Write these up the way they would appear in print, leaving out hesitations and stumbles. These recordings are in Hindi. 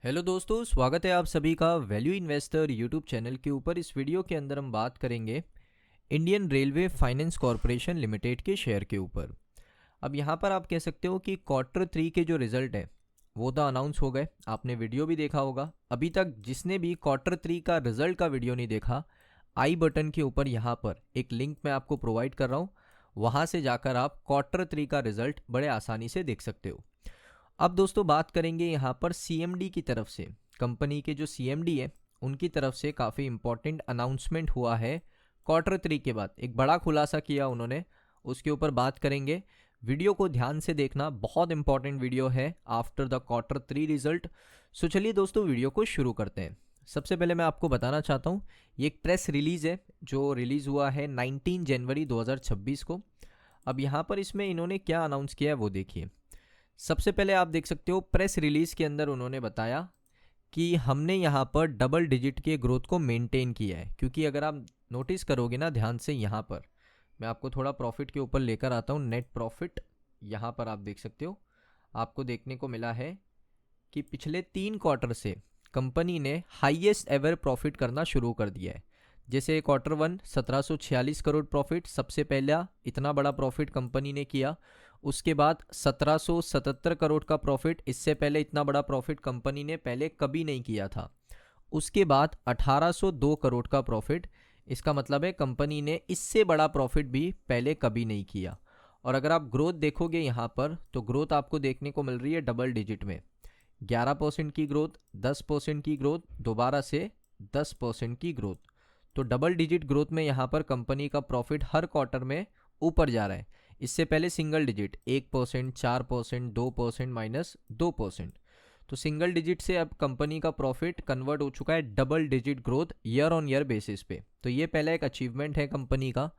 हेलो दोस्तों, स्वागत है आप सभी का वैल्यू इन्वेस्टर यूट्यूब चैनल के ऊपर। इस वीडियो के अंदर हम बात करेंगे Indian railway finance corporation limited के शेयर के ऊपर। अब यहाँ पर आप कह सकते हो कि क्वार्टर 3 के जो रिजल्ट है वो तो अनाउंस हो गए। आपने वीडियो भी देखा होगा। अभी तक जिसने भी क्वार्टर 3 का रिजल्ट का वीडियो नहीं देखा, आई बटन के ऊपर यहाँ पर एक लिंक मैं आपको प्रोवाइड कर रहा हूँ, वहाँ से जाकर आप क्वार्टर 3 का रिजल्ट बड़े आसानी से देख सकते हो। अब दोस्तों बात करेंगे यहाँ पर सीएमडी की तरफ से। कंपनी के जो सीएमडी है उनकी तरफ से काफ़ी इंपॉर्टेंट अनाउंसमेंट हुआ है। क्वार्टर 3 के बाद एक बड़ा खुलासा किया उन्होंने, उसके ऊपर बात करेंगे। वीडियो को ध्यान से देखना, बहुत इंपॉर्टेंट वीडियो है आफ्टर द क्वार्टर 3 रिजल्ट। सो चलिए दोस्तों वीडियो को शुरू करते हैं। सबसे पहले मैं आपको बताना चाहता हूँ, ये एक प्रेस रिलीज़ है जो रिलीज़ हुआ है 19 जनवरी 2026 को। अब यहाँ पर इसमें इन्होंने क्या अनाउंस किया है वो देखिए। सबसे पहले आप देख सकते हो प्रेस रिलीज के अंदर उन्होंने बताया कि हमने यहाँ पर डबल डिजिट के ग्रोथ को मेंटेन किया है। क्योंकि अगर आप नोटिस करोगे ना ध्यान से, यहाँ पर मैं आपको थोड़ा प्रॉफिट के ऊपर लेकर आता हूँ। नेट प्रॉफिट यहाँ पर आप देख सकते हो, आपको देखने को मिला है कि पिछले 3 क्वार्टर से कंपनी ने हाईएस्ट एवर प्रॉफिट करना शुरू कर दिया है। जैसे क्वार्टर 1 1746 करोड़ प्रॉफिट, सबसे पहला इतना बड़ा प्रॉफिट कंपनी ने किया। उसके बाद 1777 करोड़ का प्रॉफिट, इससे पहले इतना बड़ा प्रॉफिट कंपनी ने पहले कभी नहीं किया था। उसके बाद 1802 करोड़ का प्रॉफिट, इसका मतलब है कंपनी ने इससे बड़ा प्रॉफिट भी पहले कभी नहीं किया। और अगर आप ग्रोथ देखोगे यहाँ पर तो ग्रोथ आपको देखने को मिल रही है डबल डिजिट में। 11% की ग्रोथ, 10% की ग्रोथ, दोबारा से 10% की ग्रोथ। तो डबल डिजिट ग्रोथ में यहाँ पर कंपनी का प्रॉफिट हर क्वार्टर में ऊपर जा रहा है। इससे पहले सिंगल डिजिट 1%, 4%, 2%, -2%। तो सिंगल डिजिट से अब कंपनी का प्रॉफिट कन्वर्ट हो चुका है double digit growth year on year basis पे। तो ये पहला एक अचीवमेंट है कंपनी का।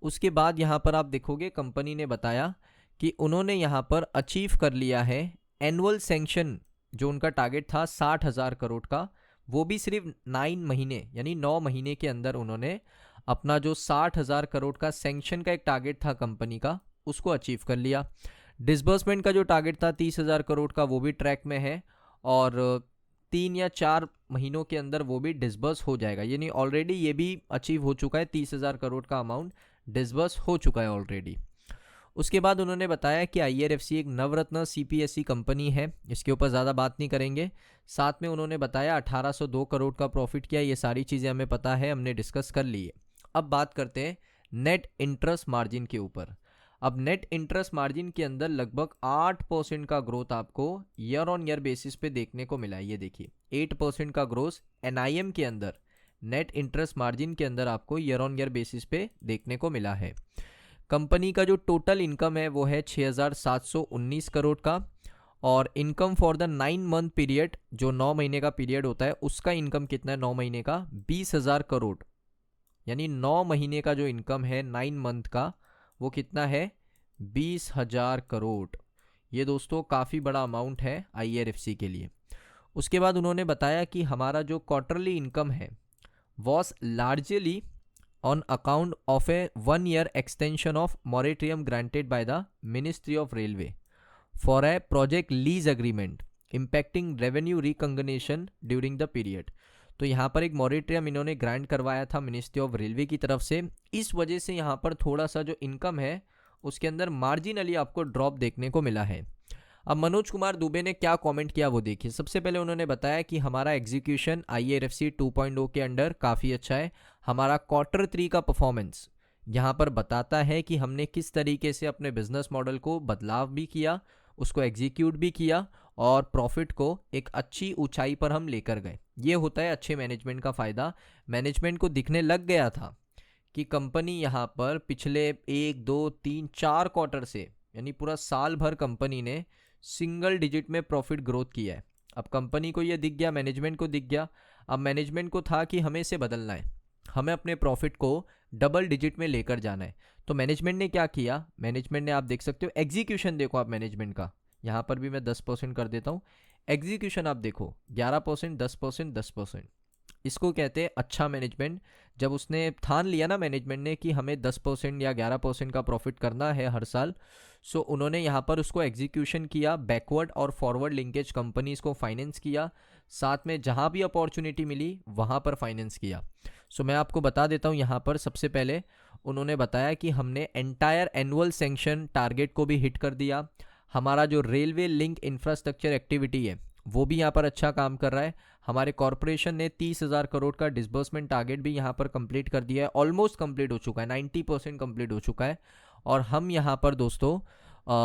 उसके बाद यहाँ पर आप देखोगे कंपनी ने बताया कि उन्होंने यहाँ पर अचीव कर लिया है एनुअल सैंक्शन, जो उनका टारगेट था 60,000 करोड़ का, वो भी सिर्फ 9 महीने यानी 9 महीने के अंदर उन्होंने अपना जो 60,000 करोड़ का सैंक्शन का एक टारगेट था कंपनी का, उसको अचीव कर लिया। डिसबर्समेंट का जो टारगेट था 30,000 करोड़ का, वो भी ट्रैक में है और 3 या 4 महीनों के अंदर वो भी डिसबर्स हो जाएगा। यानी ऑलरेडी ये भी अचीव हो चुका है, 30,000 करोड़ का अमाउंट डिसबर्स हो चुका है ऑलरेडी। उसके बाद उन्होंने बताया कि IRFC एक नवरत्न CPSE कंपनी है, इसके ऊपर ज़्यादा बात नहीं करेंगे। साथ में उन्होंने बताया 1802 करोड़ का प्रॉफिट किया। ये सारी चीज़ें हमें पता है, हमने डिस्कस कर ली है। अब बात करते हैं नेट इंटरेस्ट मार्जिन के ऊपर। अब नेट इंटरेस्ट मार्जिन के अंदर लगभग 8% का ग्रोथ आपको ईयर ऑन ईयर बेसिस पे देखने को मिला है। ये देखिए 8% का ग्रोथ NIM के अंदर, नेट इंटरेस्ट मार्जिन के अंदर आपको ईयर ऑन ईयर बेसिस पे देखने को मिला है। कंपनी का जो टोटल इनकम है वो है 6,719 करोड़ का, और income for the 9 month period, जो 9 महीने का पीरियड होता है उसका इनकम कितना है 9 महीने का, 20,000 करोड़। यानी 9 महीने का जो इनकम है 9 मंथ का, वो कितना है 20,000 करोड़। ये दोस्तों काफ़ी बड़ा अमाउंट है IRFC के लिए। उसके बाद उन्होंने बताया कि हमारा जो क्वार्टरली इनकम है was largely on account of a 1-year extension of moratorium granted by the Ministry of Railway for a project lease agreement impacting revenue recognition during the period। तो यहाँ पर एक मॉरेटरियम इन्होंने ग्रांट करवाया था मिनिस्ट्री ऑफ रेलवे की तरफ से। इस वजह से यहाँ पर थोड़ा सा जो इनकम है उसके अंदर मार्जिनली आपको ड्रॉप देखने को मिला है। अब मनोज कुमार दुबे ने क्या कमेंट किया वो देखिए। सबसे पहले उन्होंने बताया कि हमारा एग्जीक्यूशन IRFC 2.0 के अंडर काफ़ी अच्छा है। हमारा क्वार्टर 3 का परफॉर्मेंस यहाँ पर बताता है कि हमने किस तरीके से अपने बिजनेस मॉडल को बदलाव भी किया, उसको एग्जीक्यूट भी किया और प्रॉफिट को एक अच्छी ऊंचाई पर हम लेकर गए। ये होता है अच्छे मैनेजमेंट का फ़ायदा। मैनेजमेंट को दिखने लग गया था कि कंपनी यहाँ पर पिछले 1, 2, 3, 4 क्वार्टर से, यानी पूरा साल भर कंपनी ने सिंगल डिजिट में प्रॉफिट ग्रोथ किया है। अब कंपनी को ये दिख गया, मैनेजमेंट को दिख गया। अब मैनेजमेंट को था कि हमें इसे बदलना है, हमें अपने प्रॉफिट को डबल डिजिट में लेकर जाना है। तो मैनेजमेंट ने क्या किया, मैनेजमेंट ने आप देख सकते हो एग्जीक्यूशन देखो आप मैनेजमेंट का, यहाँ पर भी मैं 10% कर देता हूँ। एग्जीक्यूशन आप देखो 11%, 10%, 10%। इसको कहते हैं अच्छा मैनेजमेंट। जब उसने ठान लिया ना मैनेजमेंट ने कि हमें 10% या 11% का प्रॉफिट करना है हर साल, सो उन्होंने यहाँ पर उसको एग्जीक्यूशन किया, बैकवर्ड और फॉरवर्ड लिंकेज कंपनीज को फाइनेंस किया, साथ में जहाँ भी अपॉर्चुनिटी मिली वहाँ पर फाइनेंस किया। सो मैं आपको बता देता हूँ, यहाँ पर सबसे पहले उन्होंने बताया कि हमने एंटायर एनुअल सैंक्शन टारगेट को भी हिट कर दिया। हमारा जो रेलवे लिंक इंफ्रास्ट्रक्चर एक्टिविटी है वो भी यहाँ पर अच्छा काम कर रहा है। हमारे कॉरपोरेशन ने 30,000 करोड़ का डिसबर्समेंट टारगेट भी यहाँ पर कंप्लीट कर दिया है, ऑलमोस्ट कंप्लीट हो चुका है, 90% कंप्लीट हो चुका है। और हम यहाँ पर दोस्तों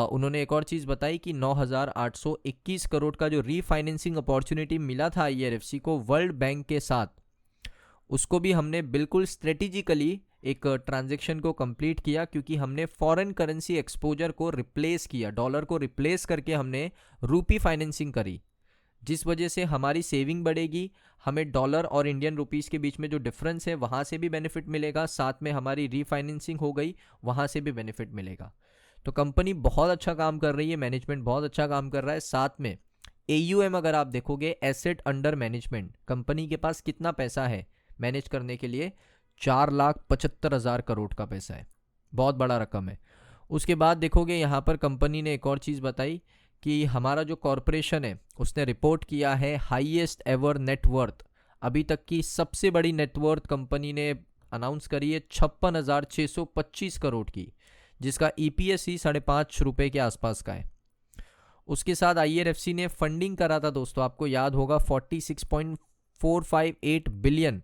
उन्होंने एक और चीज़ बताई कि 9,821 करोड़ का जो रीफाइनेंसिंग अपॉर्चुनिटी मिला था IRFC को वर्ल्ड बैंक के साथ, उसको भी हमने बिल्कुल स्ट्रेटेजिकली एक ट्रांजैक्शन को कंप्लीट किया, क्योंकि हमने फॉरेन करेंसी एक्सपोजर को रिप्लेस किया, डॉलर को रिप्लेस करके हमने रूपी फाइनेंसिंग करी, जिस वजह से हमारी सेविंग बढ़ेगी, हमें डॉलर और इंडियन रुपीस के बीच में जो डिफरेंस है वहाँ से भी बेनिफिट मिलेगा, साथ में हमारी रीफाइनेंसिंग हो गई वहाँ से भी बेनिफिट मिलेगा। तो कंपनी बहुत अच्छा काम कर रही है, मैनेजमेंट बहुत अच्छा काम कर रहा है। साथ में AUM अगर आप देखोगे, एसेट अंडर मैनेजमेंट, कंपनी के पास कितना पैसा है मैनेज करने के लिए, 4,75,000 करोड़ का पैसा है, बहुत बड़ा रकम है। उसके बाद देखोगे यहाँ पर कंपनी ने एक और चीज़ बताई कि हमारा जो कॉरपोरेशन है उसने रिपोर्ट किया है हाईएस्ट एवर नेटवर्थ, अभी तक की सबसे बड़ी नेटवर्थ कंपनी ने अनाउंस करी है 56,625 करोड़ की, जिसका EPS ही 5.5 रुपये के आसपास का है। उसके साथ IRFC ने फंडिंग करा था दोस्तों, आपको याद होगा 46.458 बिलियन,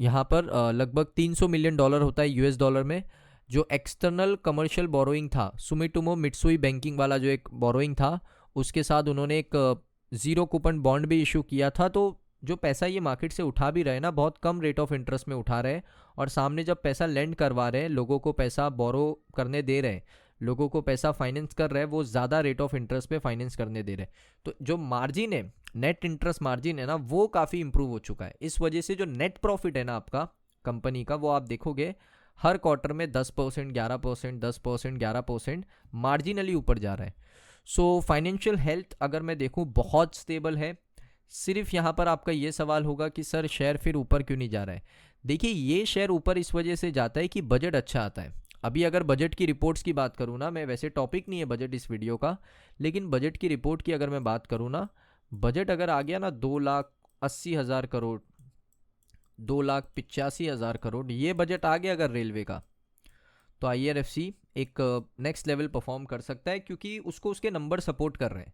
यहाँ पर लगभग $300 मिलियन होता है US डॉलर में, जो एक्सटर्नल कमर्शियल बोरोइंग था, सुमिटोमो मित्सुई बैंकिंग वाला जो एक बोरोइंग था, उसके साथ उन्होंने एक ज़ीरो कूपन बॉन्ड भी इशू किया था। तो जो पैसा ये मार्केट से उठा भी रहे ना, बहुत कम रेट ऑफ इंटरेस्ट में उठा रहे हैं, और सामने जब पैसा लेंड करवा रहे हैं, लोगों को पैसा बोरो करने दे रहे हैं, लोगों को पैसा फाइनेंस कर रहे हैं, वो ज़्यादा रेट ऑफ इंटरेस्ट पे फाइनेंस करने दे रहे हैं। तो जो मार्जिन है, नेट इंटरेस्ट मार्जिन है ना, वो काफ़ी इंप्रूव हो चुका है। इस वजह से जो नेट प्रॉफिट है ना आपका कंपनी का, वो आप देखोगे हर क्वार्टर में 10%, 11%, 10%, 11% मार्जिनली ऊपर जा रहा है। सो फाइनेंशियल हेल्थ अगर मैं देखूँ बहुत स्टेबल है। सिर्फ यहाँ पर आपका ये सवाल होगा कि सर शेयर फिर ऊपर क्यों नहीं जा रहा है। देखिए, ये शेयर ऊपर इस वजह से जाता है कि बजट अच्छा आता है। अभी अगर बजट की रिपोर्ट्स की बात करूँ ना, मैं वैसे टॉपिक नहीं है बजट इस वीडियो का, लेकिन बजट की रिपोर्ट की अगर मैं बात करूँ ना, बजट अगर आ गया ना 2,80,000 करोड़, 2,85,000 करोड़, ये बजट आ गया अगर रेलवे का, तो IRFC एक नेक्स्ट लेवल परफॉर्म कर सकता है, क्योंकि उसको उसके नंबर सपोर्ट कर रहे हैं।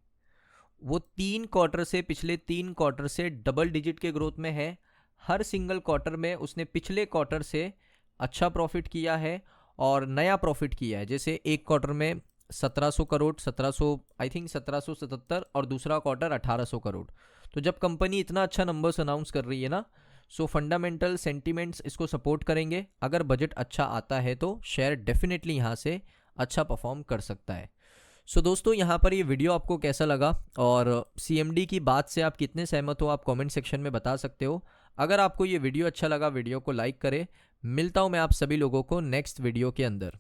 वो पिछले 3 क्वार्टर से डबल डिजिट के ग्रोथ में है। हर सिंगल क्वार्टर में उसने पिछले क्वार्टर से अच्छा प्रॉफिट किया है और नया प्रॉफिट किया है। जैसे एक क्वार्टर में 1700 करोड़, 1777, और दूसरा क्वार्टर 1800 करोड़। तो जब कंपनी इतना अच्छा नंबर्स अनाउंस कर रही है ना, सो फंडामेंटल सेंटीमेंट्स इसको सपोर्ट करेंगे। अगर बजट अच्छा आता है तो शेयर डेफिनेटली यहाँ से अच्छा परफॉर्म कर सकता है। सो दोस्तों, यहाँ पर ये वीडियो आपको कैसा लगा और CMD की बात से आप कितने सहमत हो, आप कमेंट सेक्शन में बता सकते हो। अगर आपको ये वीडियो अच्छा लगा, वीडियो को लाइक करें। मिलता हूँ मैं आप सभी लोगों को नेक्स्ट वीडियो के अंदर।